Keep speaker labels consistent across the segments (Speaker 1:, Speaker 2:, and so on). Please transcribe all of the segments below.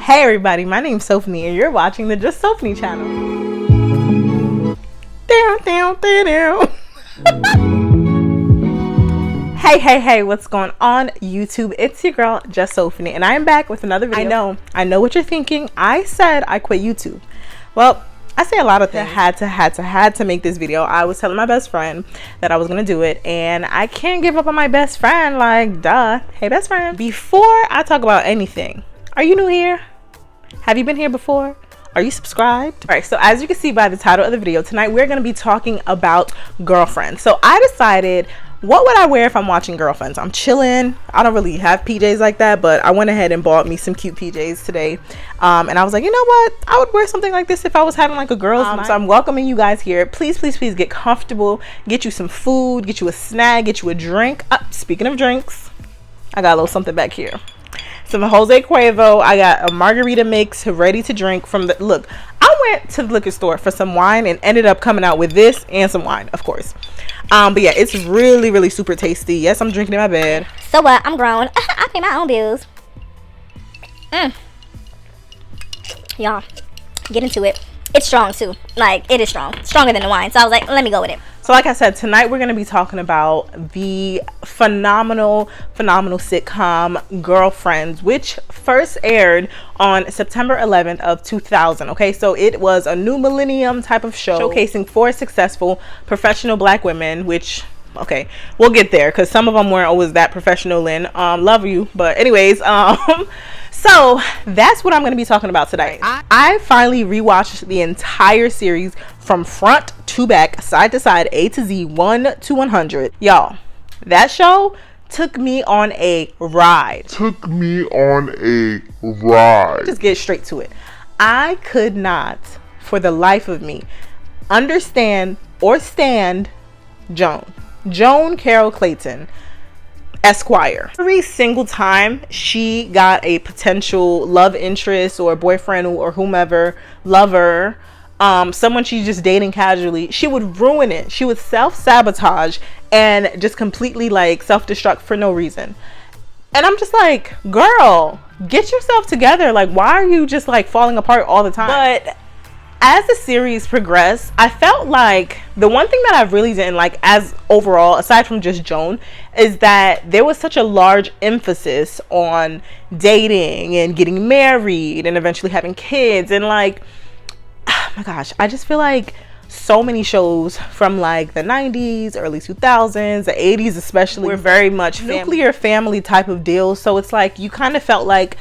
Speaker 1: Hey everybody, my name's Sophie and you're watching the Just Sophie channel. Hey, what's going on YouTube? It's your girl, Just Sophie, and I am back with another video. I know what you're thinking. I said I quit YouTube. Well, I say a lot of things. I had to make this video. I was telling my best friend that I was gonna do it, and I can't give up on my best friend, like duh. Hey best friend, before I talk about anything, are you new here? Have you been here before? Are you subscribed? All right, so as you can see by the title of the video, tonight we're gonna be talking about girlfriends. So I decided, what would I wear if I'm watching Girlfriends? I'm chilling. I don't really have PJs like that, but I went ahead and bought me some cute PJs today. And I was like, you know what? I would wear something like this if I was having like a girls' night. So I'm welcoming you guys here. Please get comfortable. Get you some food. Get you a snack. Get you a drink. Speaking of drinks, I got a little something back here. Some Jose Cuervo. I got a margarita mix ready to drink from the... Look, I went to the liquor store for some wine and ended up coming out with this and some wine, of course. But yeah, it's really super tasty. Yes, I'm drinking in my bed.
Speaker 2: So what? I'm grown. I pay my own bills. Y'all, get into it. It's strong too. Like, it is strong. Stronger than the wine. So I was like, let me go with it.
Speaker 1: So like I said, tonight we're going to be talking about the phenomenal sitcom Girlfriends, which first aired on September 11th of 2000. Okay, so it was a new millennium type of show showcasing 4 successful professional black women, which, okay, we'll get there because some of them weren't always that professional. Lynn, love you, but anyways, so that's what I'm going to be talking about today. I finally rewatched the entire series from front to back, side to side, A to Z, 1 to 100. Y'all, that show took me on a ride. Just get straight to it. I could not, for the life of me, understand or stand Joan Carol Clayton, Esquire. Every single time she got a potential love interest or boyfriend or whomever, lover, someone she's just dating casually, she would ruin it. She would self-sabotage and just completely like self-destruct for no reason. And I'm just like, girl, get yourself together. Like, why are you just like falling apart all the time? But as the series progressed, I felt like the one thing that I really didn't like, as overall, aside from just Joan, is that there was such a large emphasis on dating and getting married and eventually having kids. And like, oh my gosh, I just feel like so many shows from like the 90s, early 2000s, the 80s especially, were very much nuclear family type of deals. So it's like you kind of felt like,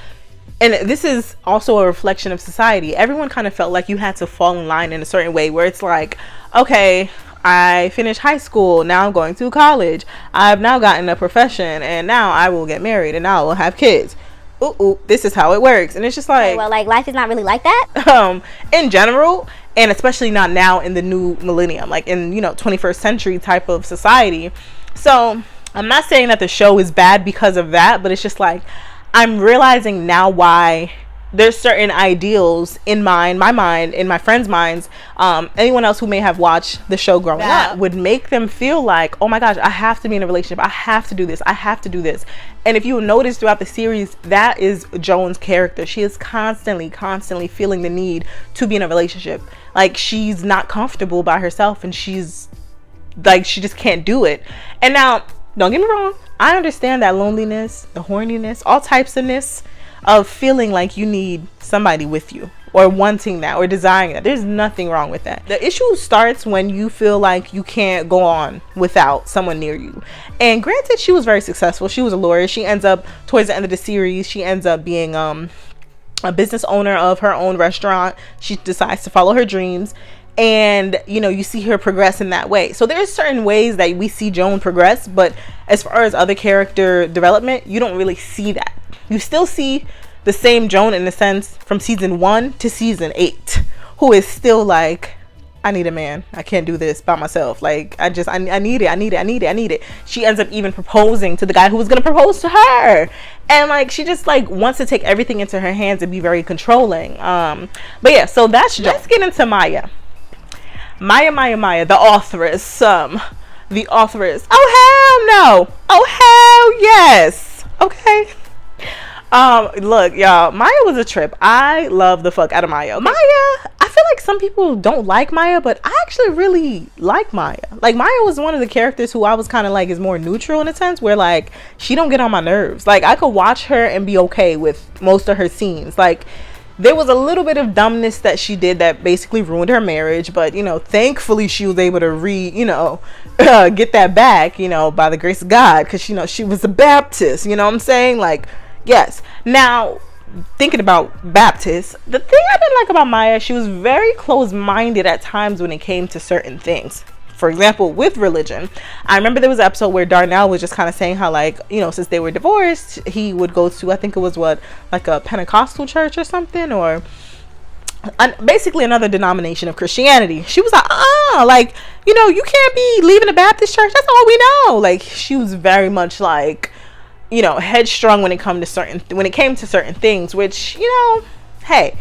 Speaker 1: and this is also a reflection of society, everyone kind of felt like you had to fall in line in a certain way, where it's like, okay, I finished high school, now I'm going to college, I've now gotten a profession, and now I will get married, and now I will have kids. Ooh, this is how it works. And it's just like,
Speaker 2: okay, well, like, life is not really like that
Speaker 1: in general, and especially not now in the new millennium, like in, you know, 21st century type of society. So I'm not saying that the show is bad because of that, but it's just like, I'm realizing now why there's certain ideals in my mind, in my friends' minds, anyone else who may have watched the show growing up, would make them feel like, oh my gosh, I have to be in a relationship, I have to do this, I have to do this. And if you notice throughout the series, that is Joan's character. She is constantly feeling the need to be in a relationship. Like, she's not comfortable by herself, and she's like, she just can't do it. And now, don't get me wrong, I understand that loneliness, the horniness, all types of feeling like you need somebody with you, or wanting that, or desiring that. There's nothing wrong with that. The issue starts when you feel like you can't go on without someone near you. And granted, she was very successful. She was a lawyer. She ends up, towards the end of the series, she ends up being a business owner of her own restaurant. She decides to follow her dreams. And you know, you see her progress in that way. So there's certain ways that we see Joan progress, but as far as other character development, you don't really see that. You still see the same Joan in a sense from season 1 to season 8, who is still like, I need a man, I can't do this by myself, like I need it. She ends up even proposing to the guy who was gonna propose to her, and like she just like wants to take everything into her hands and be very controlling. But yeah, so that's Joan. Let's get into Maya, the authoress. Oh hell no, oh hell yes. Okay. Look, y'all, Maya was a trip. I love the fuck out of Maya. Maya, I feel like some people don't like Maya, but I actually really like Maya. Like, Maya was one of the characters who I was kind of like is more neutral in a sense, where like she don't get on my nerves. Like, I could watch her and be okay with most of her scenes. Like, there was a little bit of dumbness that she did that basically ruined her marriage, but you know, thankfully she was able to get that back, you know, by the grace of God, because you know she was a Baptist. You know what I'm saying? Like, yes. Now, thinking about Baptist, the thing I didn't like about Maya, she was very close-minded at times when it came to certain things. For example, with religion, I remember there was an episode where Darnell was just kind of saying how, like, you know, since they were divorced, he would go to, I think it was like a Pentecostal church or something, or basically another denomination of Christianity. She was like, like, you know, you can't be leaving the Baptist church. That's all we know. Like, she was very much like, you know, headstrong when it came to certain things, which, you know, hey,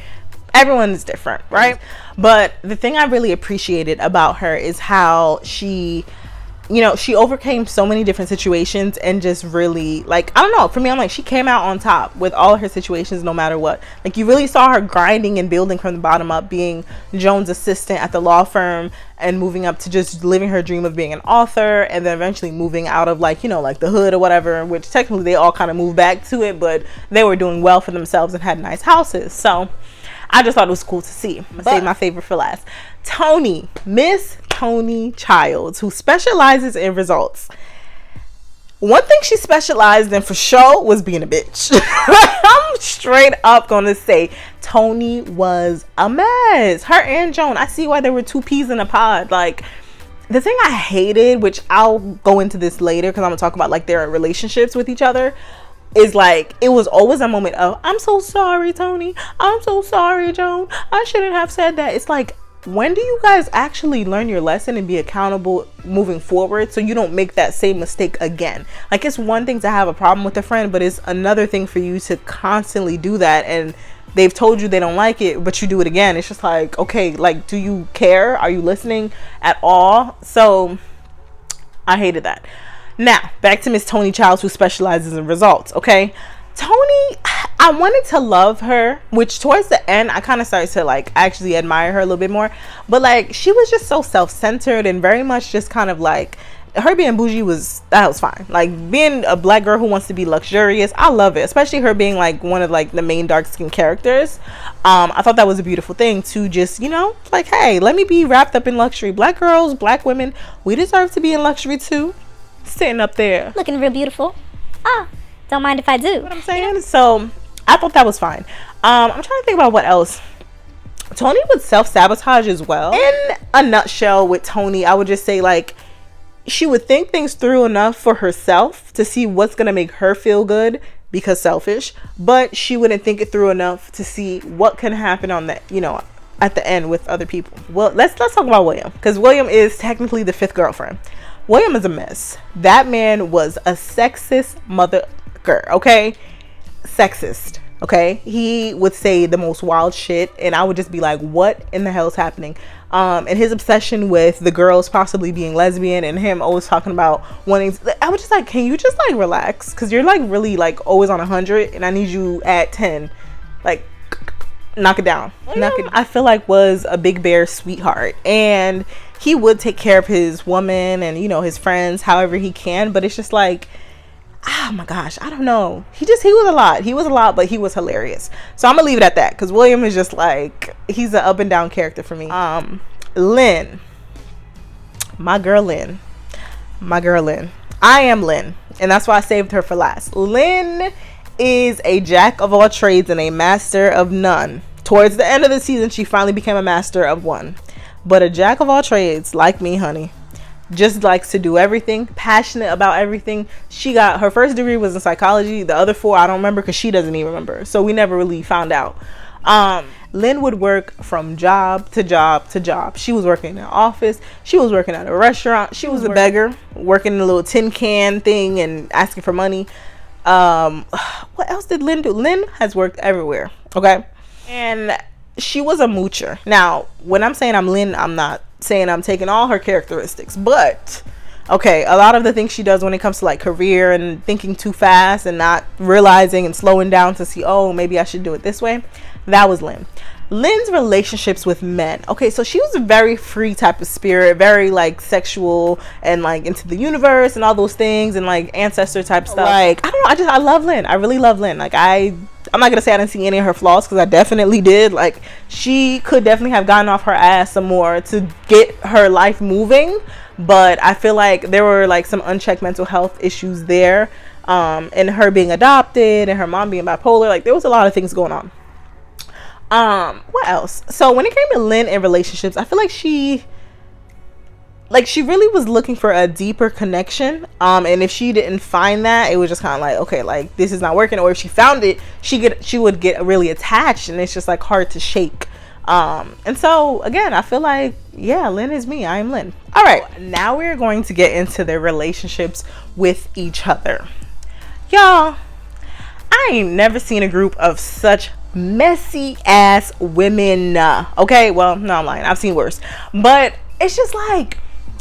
Speaker 1: everyone is different, right? But the thing I really appreciated about her is how she, you know, she overcame so many different situations and just really, like, I don't know, for me, I'm like, she came out on top with all her situations no matter what. Like, you really saw her grinding and building from the bottom up, being Joan's assistant at the law firm and moving up to just living her dream of being an author, and then eventually moving out of, like, you know, like the hood or whatever, which technically they all kind of moved back to it, but they were doing well for themselves and had nice houses. So I just thought it was cool to see. I'm gonna save my favorite for last. Toni, Miss Toni Childs, who specializes in results. One thing she specialized in for sure was being a bitch. I'm straight up gonna say Toni was a mess. Her and Joan, I see why there were two peas in a pod. Like, the thing I hated, which I'll go into this later because I'm gonna talk about like their relationships with each other, is like, it was always a moment of, I'm so sorry, Toni. I'm so sorry, Joan. I shouldn't have said that. It's like, when do you guys actually learn your lesson and be accountable moving forward so you don't make that same mistake again? Like, it's one thing to have a problem with a friend, but it's another thing for you to constantly do that, and they've told you they don't like it, but you do it again. It's just like, okay, like, do you care? Are you listening at all? So I hated that. Now, back to Miss Toni Childs, who specializes in results, okay? Toni, I wanted to love her, which towards the end, I kind of started to, like, actually admire her a little bit more. But, like, she was just so self-centered and very much just kind of, like, her being bougie that was fine. Like, being a black girl who wants to be luxurious, I love it. Especially her being, like, one of, like, the main dark-skinned characters. I thought that was a beautiful thing to just, you know, like, hey, let me be wrapped up in luxury. Black girls, black women, we deserve to be in luxury, too. Sitting up there
Speaker 2: looking real beautiful. Don't mind if I do.
Speaker 1: What I'm saying. So I thought that was fine. I'm trying to think about what else. Toni would self-sabotage as well. In a nutshell, with Toni, I would just say, like, she would think things through enough for herself to see what's gonna make her feel good, because selfish, but she wouldn't think it through enough to see what can happen on that, you know, at the end with other people. Well, let's talk about William, because William is technically the fifth girlfriend. William is a mess. That man was a sexist motherfucker, okay? Sexist, okay? He would say the most wild shit, and I would just be like, what in the hell is happening? And his obsession with the girls possibly being lesbian, and him always talking about wanting to, I was just like, can you just, like, relax? Because you're, like, really, like, always on 100, and I need you at 10. Like, knock it down. I feel like was a big bear sweetheart, and he would take care of his woman and, you know, his friends however he can, but it's just like, oh my gosh, I don't know, he was a lot, but he was hilarious. So I'm gonna leave it at that, because William is just like, he's an up and down character for me. Lynn, my girl Lynn, I am Lynn, and that's why I saved her for last. Lynn is a jack of all trades and a master of none. Towards the end of the season, she finally became a master of one. But a jack of all trades, like me, honey, just likes to do everything, passionate about everything. She got her first degree was in psychology. The other 4 I don't remember, because she doesn't even remember, so we never really found out. Lynn would work from job to job to job. She was working in an office, she was working at a restaurant, she was a beggar working in a little tin can thing and asking for money. What else did Lynn do? Lynn has worked everywhere, okay? And she was a moocher. Now, when I'm saying I'm Lynn, I'm not saying I'm taking all her characteristics, but Okay, a lot of the things she does when it comes to like career and thinking too fast and not realizing and slowing down to see, oh, maybe I should do it this way, that was Lynn. Lynn's relationships with men. Okay, so she was a very free type of spirit, very like sexual and like into the universe and all those things and like ancestor type stuff. Like, I don't know, I love Lynn. I really love Lynn. Like, I'm not gonna say I didn't see any of her flaws, because I definitely did. Like, she could definitely have gotten off her ass some more to get her life moving, but I feel like there were like some unchecked mental health issues there, and her being adopted and her mom being bipolar. Like, there was a lot of things going on. What else? So when it came to Lynn and relationships, I feel like she really was looking for a deeper connection, and if she didn't find that, it was just kind of like, okay, like, this is not working. Or if she found it, she would get really attached, and it's just like hard to shake. And so again, I feel like, yeah, Lynn is me. I am Lynn. All right, now we're going to get into their relationships with each other. Y'all, I ain't never seen a group of such messy ass women. Okay, well, no, I'm lying, I've seen worse, but it's just like,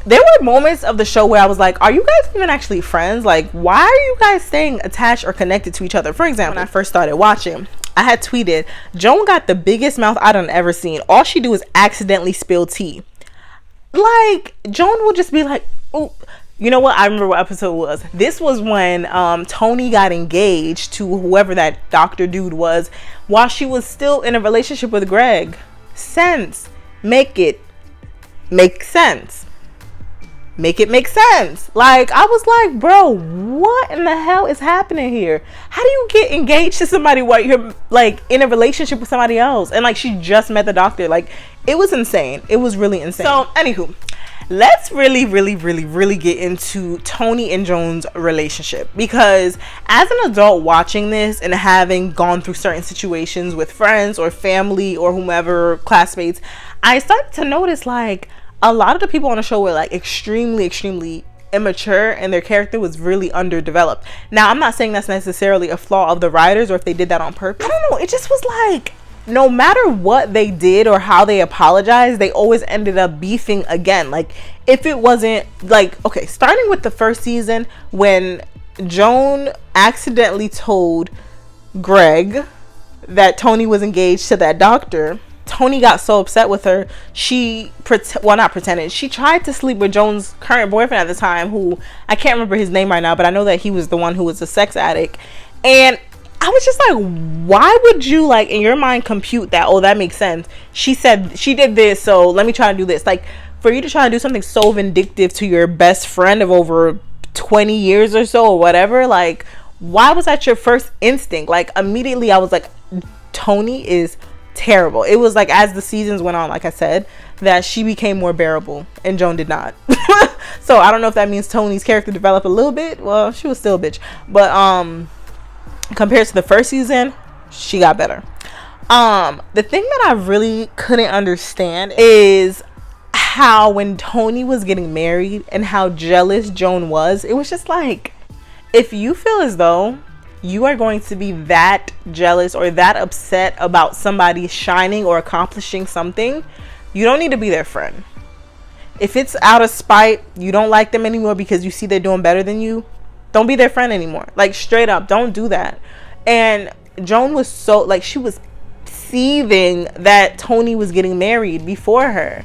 Speaker 1: there were moments of the show where I was like, are you guys even actually friends? Like, why are you guys staying attached or connected to each other? For example, when I first started watching, I had tweeted, Joan got the biggest mouth I done ever seen. All she do is accidentally spill tea. Like, Joan will just be like, oh, you know what? I remember what episode it was. This was when Toni got engaged to whoever that doctor dude was while she was still in a relationship with Greg. Sense. Make it make sense. Make it make sense. Like, I was like, bro, what in the hell is happening here? How do you get engaged to somebody while you're like in a relationship with somebody else? And like, she just met the doctor. Like, it was insane. It was really insane. So anywho, let's really get into Toni and Joan's relationship, because as an adult watching this and having gone through certain situations with friends or family or whomever, classmates, I started to notice like a lot of the people on the show were like extremely immature, and their character was really underdeveloped. Now, I'm not saying that's necessarily a flaw of the writers or if they did that on purpose. I don't know, it just was like, no matter what they did or how they apologized, they always ended up beefing again. Like, if it wasn't like, okay, starting with the first season when Joan accidentally told Greg that Toni was engaged to that doctor, Toni got so upset with her, she she tried to sleep with Joan's current boyfriend at the time, who I can't remember his name right now, but I know that he was the one who was a sex addict. And I was just like, why would you, like, in your mind compute that, oh, that makes sense, she said she did this, so let me try to do this. Like, for you to try to do something so vindictive to your best friend of over 20 years or so or whatever, like, why was that your first instinct? Like, immediately I was like, Toni is terrible. It was like, as the seasons went on, like I said, that she became more bearable and Joan did not. So I don't know if that means Toni's character developed a little bit. Well, she was still a bitch, but compared to the first season, she got better. The thing that I really couldn't understand is how when Toni was getting married and how jealous Joan was. It was just like, if you feel as though you are going to be that jealous or that upset about somebody shining or accomplishing something, you don't need to be their friend. If it's out of spite, you don't like them anymore because you see they're doing better than you, don't be their friend anymore. Like, straight up, don't do that. And Joan was so, like, she was seething that Toni was getting married before her,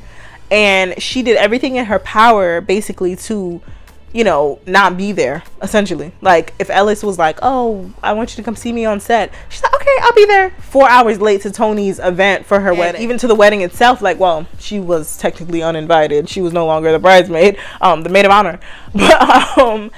Speaker 1: and she did everything in her power basically to, you know, not be there, essentially. Like, if Ellis was like, oh, I want you to come see me on set, she's like, okay, I'll be there. 4 hours late to Toni's event for her wedding. Even to the wedding itself, like, well, she was technically uninvited. She was no longer the bridesmaid, the maid of honor. But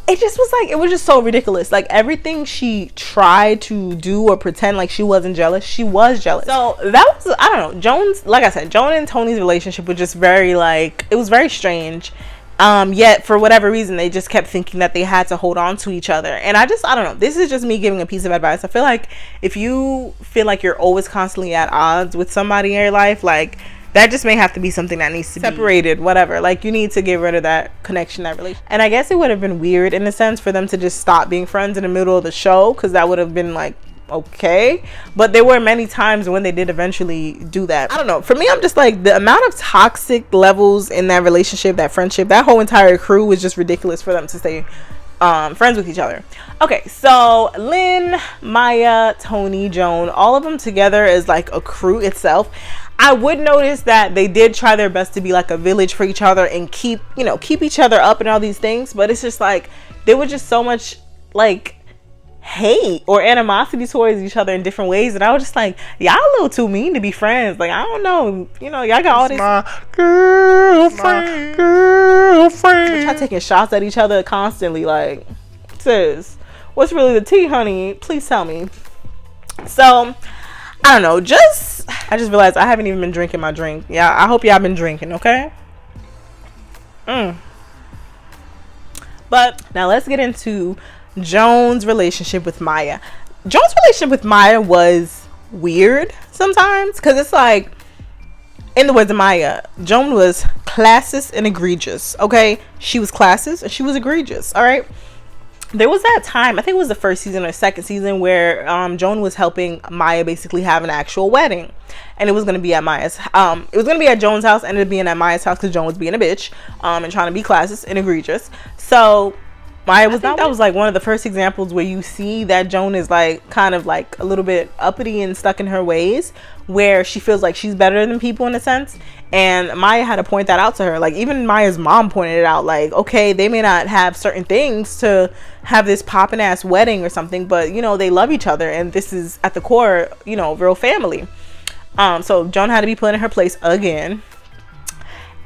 Speaker 1: it just was like, it was just so ridiculous. Like, everything she tried to do or pretend like she wasn't jealous, she was jealous. So that was, I don't know, Joan's, like I said, Joan and Toni's relationship was just very, like, it was very strange. Yet for whatever reason, they just kept thinking that they had to hold on to each other. And I don't know, this is just me giving a piece of advice. I feel like if you feel like you're always constantly at odds with somebody in your life, like, that just may have to be something that needs to be separated, whatever. Like, you need to get rid of that connection, that relation. And I guess it would have been weird in a sense for them to just stop being friends in the middle of the show, because that would have been like okay. But there were many times when they did eventually do that. I don't know. For me, I'm just like, the amount of toxic levels in that relationship, that friendship, that whole entire crew was just ridiculous for them to stay friends with each other. Okay, so Lynn, Maya, Toni, Joan, all of them together is like a crew itself. I would notice that they did try their best to be like a village for each other and keep each other up and all these things, but it's just like there was just so much like hate or animosity towards each other in different ways, and I was just like, y'all a little too mean to be friends. Like, I don't know, y'all got all this my girlfriend. Y'all taking shots at each other constantly. Like, sis, what's really the tea, honey? Please tell me. So I don't know, I just realized I haven't even been drinking my drink. Yeah, I hope y'all been drinking, okay? But now let's get into Joan's relationship with Maya. Joan's relationship with Maya was weird sometimes, because it's like, in the words of Maya, Joan was classist and egregious, okay? She was classist and she was egregious, all right? There was that time, I think it was the first season or second season, where Joan was helping Maya basically have an actual wedding, and it was going to be at it was going to be at Joan's house, ended up being at Maya's house because Joan was being a bitch and trying to be classist and egregious. So Maya was that was like one of the first examples where you see that Joan is like kind of like a little bit uppity and stuck in her ways, where she feels like she's better than people in a sense. And Maya had to point that out to her. Like, even Maya's mom pointed it out, like, okay, they may not have certain things to have this poppin' ass wedding or something, but they love each other, and this is at the core real family. So Joan had to be put in her place again.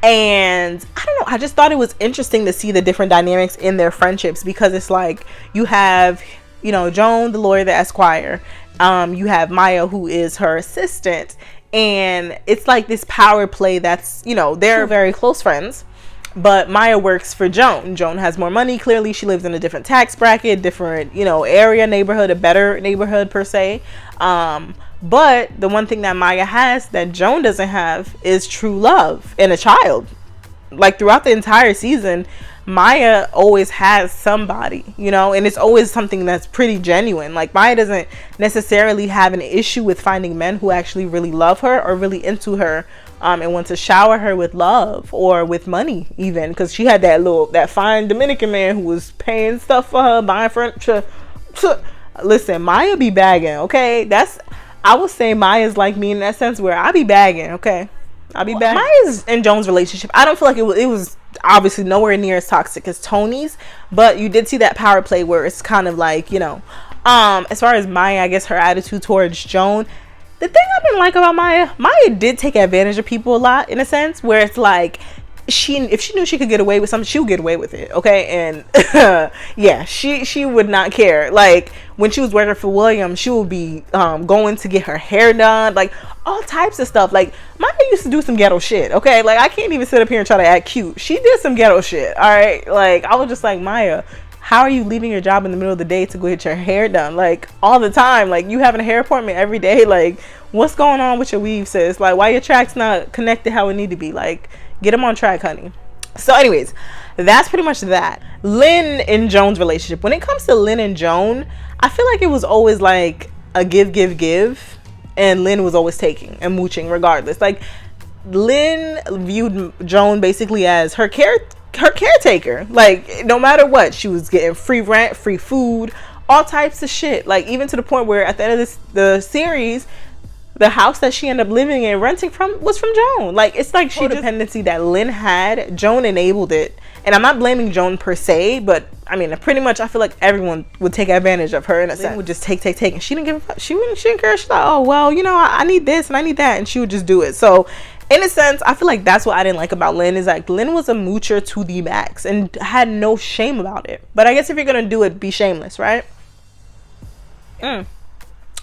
Speaker 1: And I don't know, I just thought it was interesting to see the different dynamics in their friendships, because it's like you have Joan, the lawyer, the esquire, you have Maya, who is her assistant, and it's like this power play that's they're very close friends, but Maya works for Joan. Joan has more money, clearly. She lives in a different tax bracket, different area, neighborhood, a better neighborhood per se. But the one thing that Maya has that Joan doesn't have is true love and a child. Like, throughout the entire season, Maya always has somebody, and it's always something that's pretty genuine. Like, Maya doesn't necessarily have an issue with finding men who actually really love her or really into her, and want to shower her with love or with money even, because she had that fine Dominican man who was paying stuff for her, buying furniture. Listen, Maya be bagging, okay? I would say Maya's like me in that sense, where I be bagging, okay? I be bagging. Maya's and Joan's relationship, I don't feel like it was obviously nowhere near as toxic as Toni's, but you did see that power play where it's kind of like, as far as Maya, I guess her attitude towards Joan, the thing I didn't like about Maya did take advantage of people a lot, in a sense, where it's like, if she knew she could get away with something, she would get away with it, okay? And yeah, she would not care. Like, when she was working for William, she would be going to get her hair done, like all types of stuff. Like, Maya used to do some ghetto shit, okay? Like, I can't even sit up here and try to act cute. She did some ghetto shit, all right? Like, I was just like, Maya, how are you leaving your job in the middle of the day to go get your hair done, like, all the time? Like, you having a hair appointment every day? Like, what's going on with your weave, sis? Like, why your tracks not connected how it need to be? Like, get them on track, honey. So anyways, that's pretty much that. Lynn and Joan's relationship. When it comes to Lynn and Joan, I feel like it was always like a give, and Lynn was always taking and mooching regardless. Like, Lynn viewed Joan basically as her caretaker. Like, no matter what, she was getting free rent, free food, all types of shit. Like, even to the point where at the end of the series, the house that she ended up living in, renting from, was from Joan. Like, it's like dependency that Lynn had, Joan enabled it. And I'm not blaming Joan per se, but I mean, pretty much I feel like everyone would take advantage of her in a sense. Would just take, and she didn't give a fuck. She didn't care. She's like, oh well, I need this and I need that, and she would just do it. So in a sense, I feel like that's what I didn't like about Lynn, is like, Lynn was a moocher to the max and had no shame about it. But I guess if you're gonna do it, be shameless, right?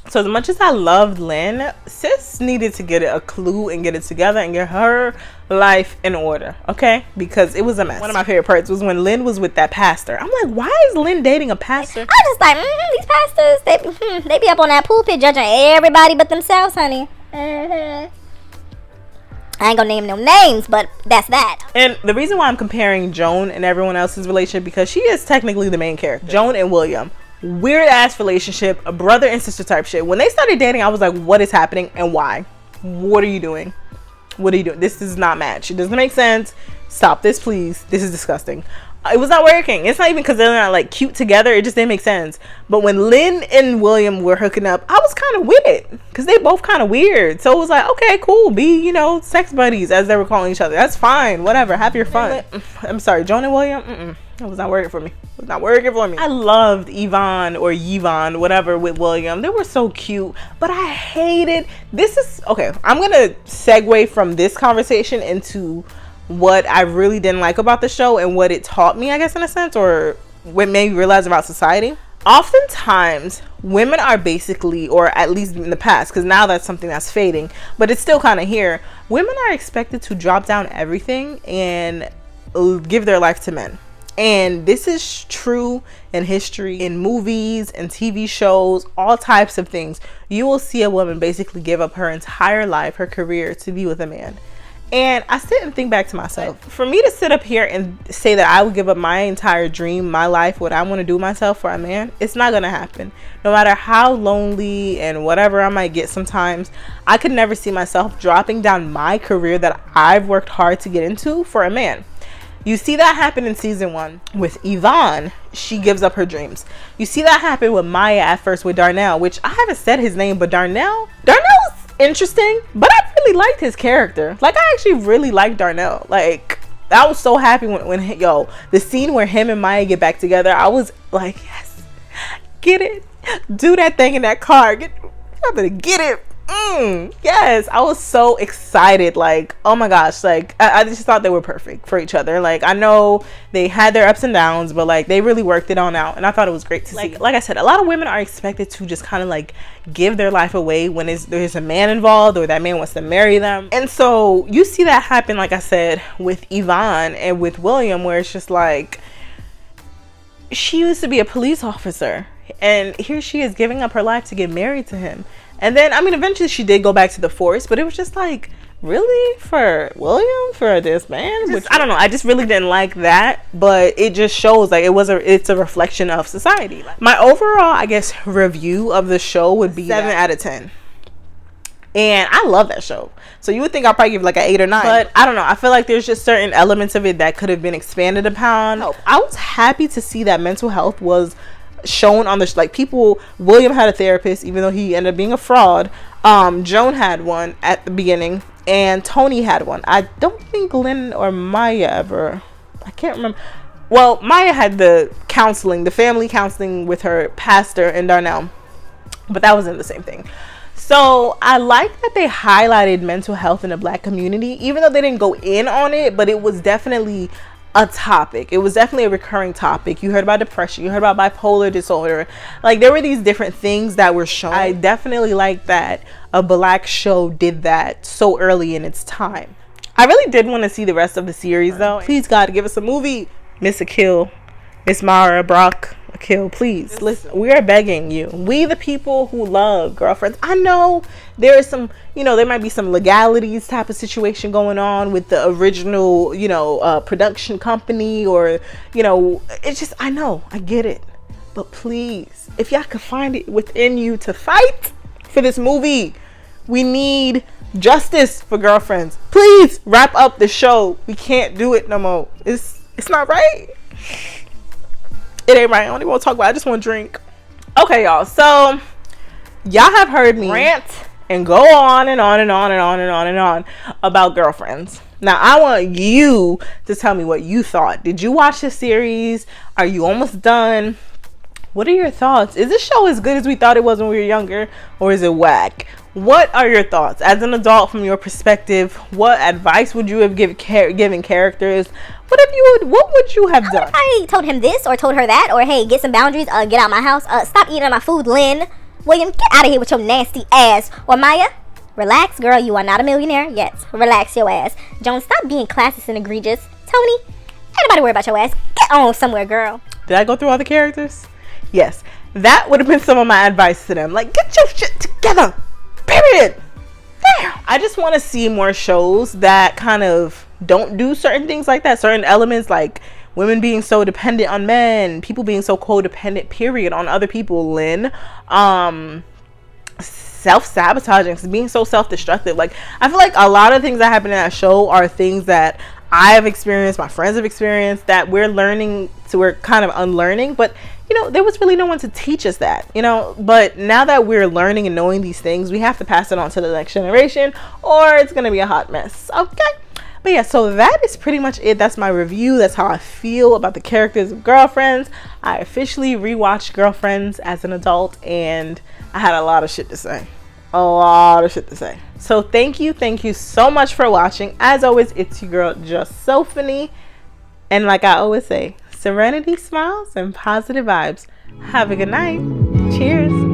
Speaker 1: So as much as I loved Lynn, sis needed to get a clue and get it together and get her life in order, okay? Because it was a mess. One of my favorite parts was when Lynn was with that pastor. I'm like, why is Lynn dating a pastor?
Speaker 2: I was just like, these pastors, they be up on that pulpit judging everybody but themselves, honey. I ain't gonna name no names, but that's that.
Speaker 1: And the reason why I'm comparing Joan and everyone else's relationship, because she is technically the main character. Joan and William, weird ass relationship, a brother and sister type shit. When they started dating, I was like, what is happening and why? What are you doing? What are you doing? This does not match. It doesn't make sense. Stop this, please. This is disgusting. It was not working. It's not even because they're not like cute together. It just didn't make sense. But when Lynn and William were hooking up, I was kind of with it because they both kind of weird. So it was like, okay, cool. Be, sex buddies as they were calling each other. That's fine. Whatever. Have your fun. I'm sorry. Joan and William. It was not working for me. It was not working for me. I loved Yvonne or Yvonne, whatever, with William. They were so cute. But I hated. This is okay. I'm going to segue from this conversation into what I really didn't like about the show and what it taught me, I guess, in a sense, or what made me realize about society. Oftentimes, women are basically, or at least in the past, because now that's something that's fading, but it's still kind of here. Women are expected to drop down everything and give their life to men. And this is true in history, in movies and TV shows, all types of things. You will see a woman basically give up her entire life, her career, to be with a man. And I sit and think back to myself. For me to sit up here and say that I would give up my entire dream, my life, what I want to do myself for a man, it's not going to happen. No matter how lonely and whatever I might get sometimes, I could never see myself dropping down my career that I've worked hard to get into for a man. You see that happen in season 1 with Yvonne. She gives up her dreams. You see that happen with Maya at first with Darnell, which I haven't said his name, but Darnell's interesting, but I really liked his character. Like, I actually really liked Darnell. Like, I was so happy when the scene where him and Maya get back together, I was like, yes, get it, do that thing in that car, I'm gonna get it. Yes, I was so excited. Like, oh my gosh, like I just thought they were perfect for each other. Like, I know they had their ups and downs, but like they really worked it on out, and I thought it was great to see. Like I said, a lot of women are expected to just kind of like give their life away when there's a man involved or that man wants to marry them. And so you see that happen, like I said, with Yvonne and with William, where it's just like, she used to be a police officer and here she is giving up her life to get married to him. And then, I mean, eventually she did go back to the force, but it was just like, really? For William? For this man? Which, I don't know. I just really didn't like that, but it just shows like it's a reflection of society. My overall, I guess, review of the show would be 7 out of 10. And I love that show. So you would think I'll probably give like an 8 or 9. But I don't know. I feel like there's just certain elements of it that could have been expanded upon. I was happy to see that mental health was shown on the like people. William had a therapist, even though he ended up being a fraud. Joan had one at the beginning, and Toni had one. I don't think Lynn or Maya ever. I can't remember. Well, Maya had the counseling, the family counseling with her pastor and Darnell, but that wasn't the same thing. So I like that they highlighted mental health in the Black community, even though they didn't go in on it, but it was definitely a topic. It was definitely a recurring topic. You heard about depression, you heard about bipolar disorder. Like, there were these different things that were shown. I definitely like that a Black show did that so early in its time. I really did want to see the rest of the series though. Please, God, give us a movie. Miss Akil, Miss Mara, Brock, Akil, please listen. We are begging you. We the people who love Girlfriends. I know there is some, there might be some legalities type of situation going on with the original, production company, or, it's just, I know, I get it. But please, if y'all can find it within you to fight for this movie, we need justice for Girlfriends. Please wrap up the show. We can't do it no more. It's not right. It ain't right. I don't even want to talk about it. I just want to drink. Okay, y'all. So, y'all have heard me rant and go on and on and on and on and on and on about Girlfriends. Now, I want you to tell me what you thought. Did you watch the series? Are you almost done? What are your thoughts? Is this show as good as we thought it was when we were younger? Or is it whack? What are your thoughts? As an adult, from your perspective, what advice would you have given characters? What would you have done?
Speaker 2: I told him this or told her that, or hey, get some boundaries, get out my house, stop eating my food, Lynn. William, get out of here with your nasty ass. Or Maya, relax, girl, you are not a millionaire yet. Relax your ass. Joan, stop being classist and egregious. Toni, ain't nobody worry about your ass. Get on somewhere, girl.
Speaker 1: Did I go through all the characters? Yes. That would have been some of my advice to them. Like, get your shit together. Period. Damn. I just want to see more shows that kind of don't do certain things like that. Certain elements, like women being so dependent on men, people being so codependent, period, on other people, Lynn. Self-sabotaging, being so self-destructive. Like, I feel like a lot of things that happen in that show are things that I have experienced, my friends have experienced, that we're learning to, we're kind of unlearning. But you know, there was really no one to teach us that, you know. But now that we're learning and knowing these things, we have to pass it on to the next generation, or it's gonna be a hot mess. Okay. But yeah, so that is pretty much it. That's my review. That's how I feel about the characters of Girlfriends. I officially rewatched Girlfriends as an adult, and I had a lot of shit to say. So thank you so much for watching. As always, it's your girl, Just Sophanie. And like I always say, serenity, smiles, and positive vibes. Have a good night. Cheers.